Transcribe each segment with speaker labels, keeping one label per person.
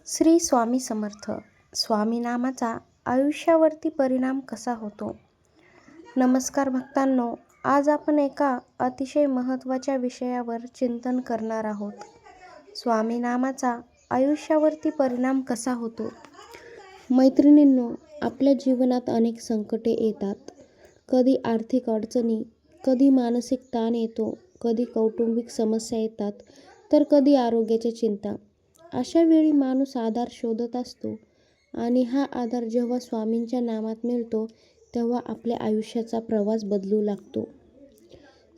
Speaker 1: श्री स्वामी समर्थ. स्वामी नामाचा आयुष्यावरती परिणाम कसा होतो? नमस्कार भक्तांनो, आज आपण एका अतिशय महत्त्वाच्या विषयावर चिंतन करणार आहोत. स्वामी नामाचा आयुष्यावरती परिणाम कसा होतो? मैत्रिणींनो, आपल्या जीवनात अनेक संकटे येतात. कधी आर्थिक अडचणी, कधी मानसिक ताण येतो, कधी कौटुंबिक समस्या येतात, तर कधी आरोग्याच्या चिंता. अशा वेळी माणूस आधार शोधत असतो आणि हा आधार जेव्हा स्वामींच्या नामात मिळतो तेव्हा आपल्या आयुष्याचा प्रवास बदलू लागतो.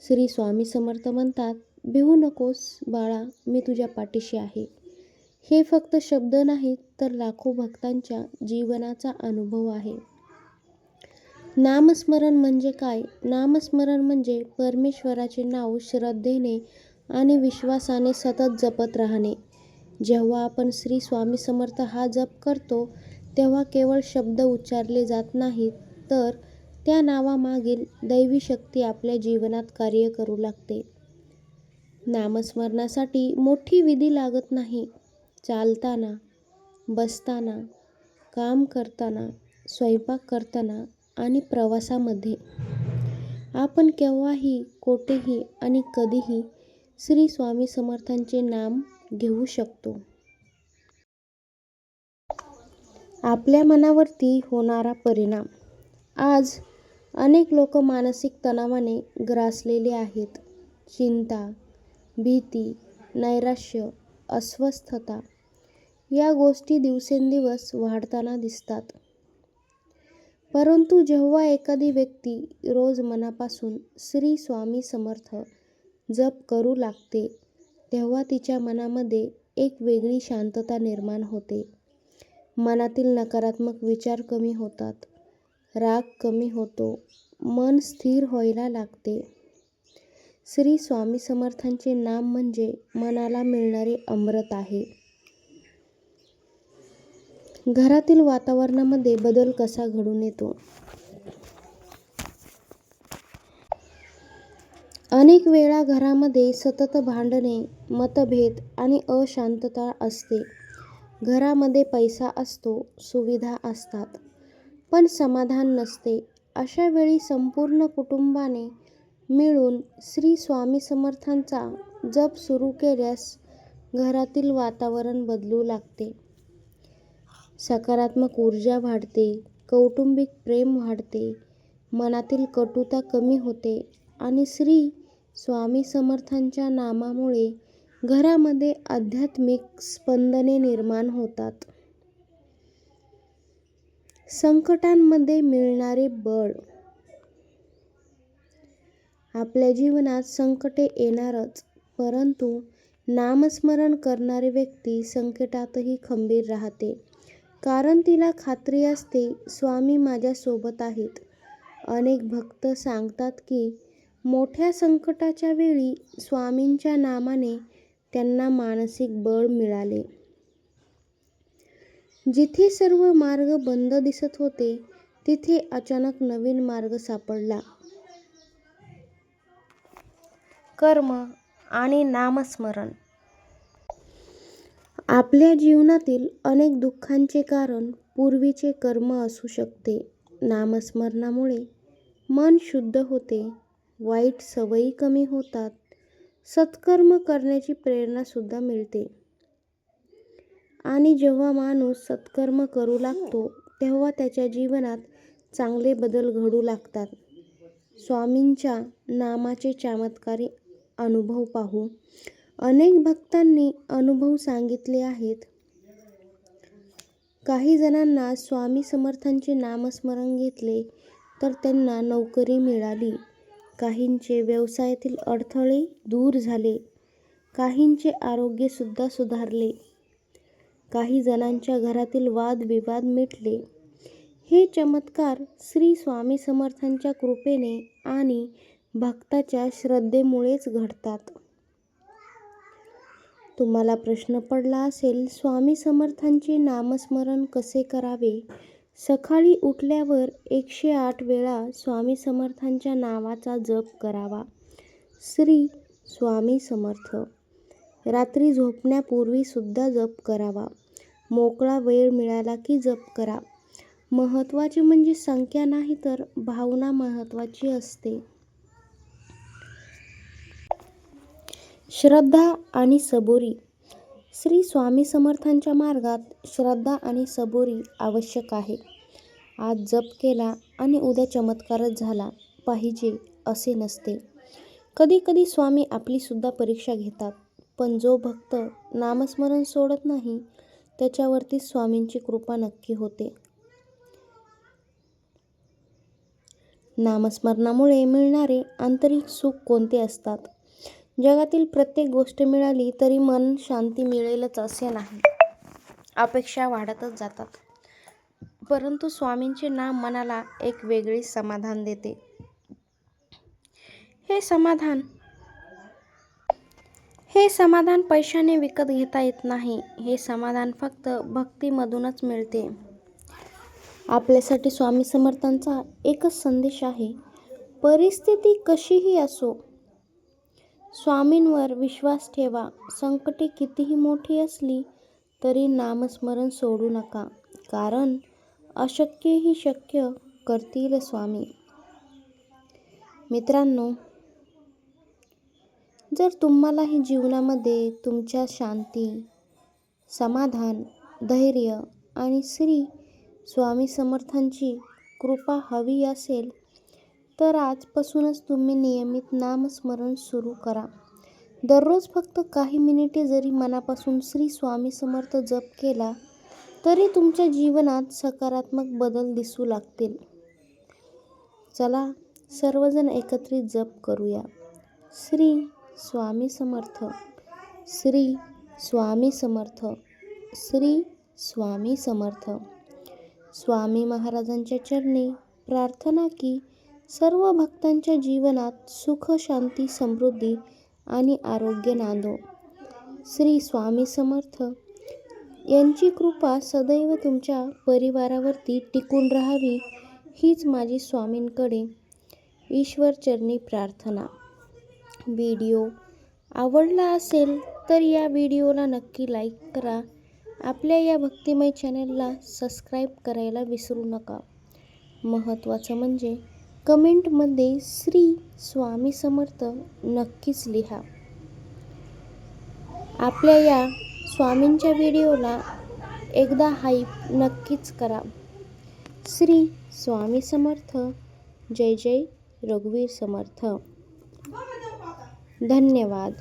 Speaker 1: श्री स्वामी समर्थ म्हणतात, भिवू नकोस बाळा, मी तुझ्या पाठीशी आहे. हे फक्त शब्द नाहीत तर लाखो भक्तांच्या जीवनाचा अनुभव आहे. नामस्मरण म्हणजे काय? नामस्मरण म्हणजे परमेश्वराचे नाव श्रद्धेने आणि विश्वासाने सतत जपत राहणे. जेव्हा आपण श्री स्वामी समर्थ हा जप करतो तेव्हा केवळ शब्द उच्चारले जात नाहीत, तर त्या नावामागील दैवी शक्ती आपल्या जीवनात कार्य करू लागते. नामस्मरणासाठी मोठी विधी लागत नाही. चालताना, बसताना, काम करताना, स्वयंपाक करताना आणि प्रवासामध्ये आपण केव्हाही, कोठेही आणि कधीही श्री स्वामी समर्थांचे नाम घेऊ शकतो. आपल्या मनावरती होणारा परिणाम. आज अनेक लोक मानसिक तणावाने ग्रासलेले आहेत. चिंता, भीती, नैराश्य, अस्वस्थता या गोष्टी दिवसेंदिवस वाढताना दिसतात. परंतु जेव्हा एखादी व्यक्ती रोज मनापासून श्री स्वामी समर्थ जप करू लागते तेव्हा तिच्या मनामध्ये एक वेगळी शांतता निर्माण होते. मनातील नकारात्मक विचार कमी होतात, राग कमी होतो, मन स्थिर व्हायला लागते. श्री स्वामी समर्थांचे नाम म्हणजे मनाला मिळणारे अमृत आहे. घरातील वातावरणामध्ये बदल कसा घडून येतो? अनेक वेळा घरामध्ये सतत भांडणे, मतभेद आणि अशांतता असते. घरामध्ये पैसा असतो, सुविधा असतात, पण समाधान नसते. अशा वेळी संपूर्ण कुटुंबाने मिळून श्री स्वामी समर्थांचा जप सुरू केल्यास घरातील वातावरण बदलू लागते. सकारात्मक ऊर्जा वाढते, कौटुंबिक प्रेम वाढते, मनातील कटुता कमी होते आणि श्री स्वामी समर्थांच्या नामामुळे घरामध्ये आध्यात्मिक स्पंदने निर्माण होतात. संकटांमध्ये मिळणारे बळ. आपल्या जीवनात संकटे येणारच, परंतु नामस्मरण करणारी व्यक्ती संकटातही खंबीर राहते. कारण तिला खात्री असते, स्वामी माझ्या सोबत आहेत. अनेक भक्त सांगतात की मोठ्या संकटाच्या वेळी स्वामींच्या नामाने त्यांना मानसिक बळ मिळाले. जिथे सर्व मार्ग बंद दिसत होते तिथे अचानक नवीन मार्ग सापडला. कर्म आणि नामस्मरण. आपल्या जीवनातील अनेक दुःखांचे कारण पूर्वीचे कर्म असू शकते. नामस्मरणामुळे मन शुद्ध होते, वाईट सवयी कमी होतात, सत्कर्म करण्याची प्रेरणा सुद्धा मिळते. आणि जेव्हा माणूस सत्कर्म करू लागतो तेव्हा त्याच्या जीवनात चांगले बदल घडू लागतात. स्वामींच्या नामाचे चमत्कारी अनुभव पाहू. अनेक भक्तांनी अनुभव सांगितले आहेत. काही जणांना स्वामी समर्थांचे नामस्मरण घेतले तर त्यांना नोकरी मिळाली. काहींचे व्यवसायातील अडथळे दूर झाले. काहींचे आरोग्य सुद्धा सुधारले. काही जणांच्या घरातील वादविवाद मिटले. हे चमत्कार श्री स्वामी समर्थांच्या कृपेने आणि भक्ताच्या श्रद्धेमुळेच घडतात. तुम्हाला प्रश्न पडला असेल, स्वामी समर्थांचे नामस्मरण कसे करावे? सकाळी उठल्यावर 108 वेळा स्वामी समर्थांच्या नावाचा जप करावा. श्री स्वामी समर्थ. रात्री झोपण्यापूर्वी सुद्धा जप करावा. मोकळा वेळ मिळाला की जप करा. महत्त्वाचे म्हणजे संख्या नाही तर भावना महत्त्वाची असते. श्रद्धा आणि सबुरी. श्री स्वामी समर्थांच्या मार्गात श्रद्धा आणि सबुरी आवश्यक आहे. आज जप केला आणि उद्या चमत्कारच झाला पाहिजे असे नसते. कधी कधी स्वामी आपली सुद्धा परीक्षा घेतात. पण जो भक्त नामस्मरण सोडत नाही त्याच्यावरती स्वामींची कृपा नक्की होते. नामस्मरणामुळे मिळणारे आंतरिक सुख कोणते असतात? जगातील प्रत्येक गोष्ट मिळाली तरी मन शांती मिळेलच असे नाही. अपेक्षा वाढतच जातात. परंतु स्वामींचे नाम मनाला एक वेगळे समाधान देते. हे समाधान पैशाने विकत घेता येत नाही. हे समाधान फक्त भक्तीमधूनच मिळते. आपल्यासाठी स्वामी समर्थांचा एकच संदेश आहे. परिस्थिती कशीही असो, स्वामींवर विश्वास ठेवा. संकटे कितीही मोठी असली तरी नामस्मरण सोडू नका. कारण अशक्यही शक्य करतील स्वामी. मित्रांनो, जर तुम्हालाही जीवनामध्ये तुमच्या शांती, समाधान, धैर्य आणि श्री स्वामी समर्थांची कृपा हवी असेल तर आजपासूनच तुम्ही नियमित नामस्मरण सुरू करा. दररोज फक्त काही मिनिटे जरी मनापासून श्री स्वामी समर्थ जप केला तरी तुमच्या जीवनात सकारात्मक बदल दिसू लागतील. चला सर्वजण एकत्रित जप करूया. श्री स्वामी समर्थ, श्री स्वामी समर्थ, श्री स्वामी समर्थ. स्वामी महाराजांच्या चरणी प्रार्थना की सर्व भक्तांच्या जीवनात सुख, शांती, समृद्धी आणि आरोग्य नांदो. श्री स्वामी समर्थ यांची कृपा सदैव तुमच्या परिवारावरती टिकून राहावी हीच माझी स्वामींकडे ईश्वरचरणी प्रार्थना. व्हिडिओ आवडला असेल तर या व्हिडिओला नक्की लाईक करा. आपल्या या भक्तिमय चॅनलला सबस्क्राईब करायला विसरू नका. महत्त्वाचं म्हणजे कमेंटमध्ये श्री स्वामी समर्थ नक्कीच लिहा. आपल्या या स्वामींच्या व्हिडिओला एकदा हाईप नक्कीच करा. श्री स्वामी समर्थ. जय जय रघुवीर समर्थ. धन्यवाद.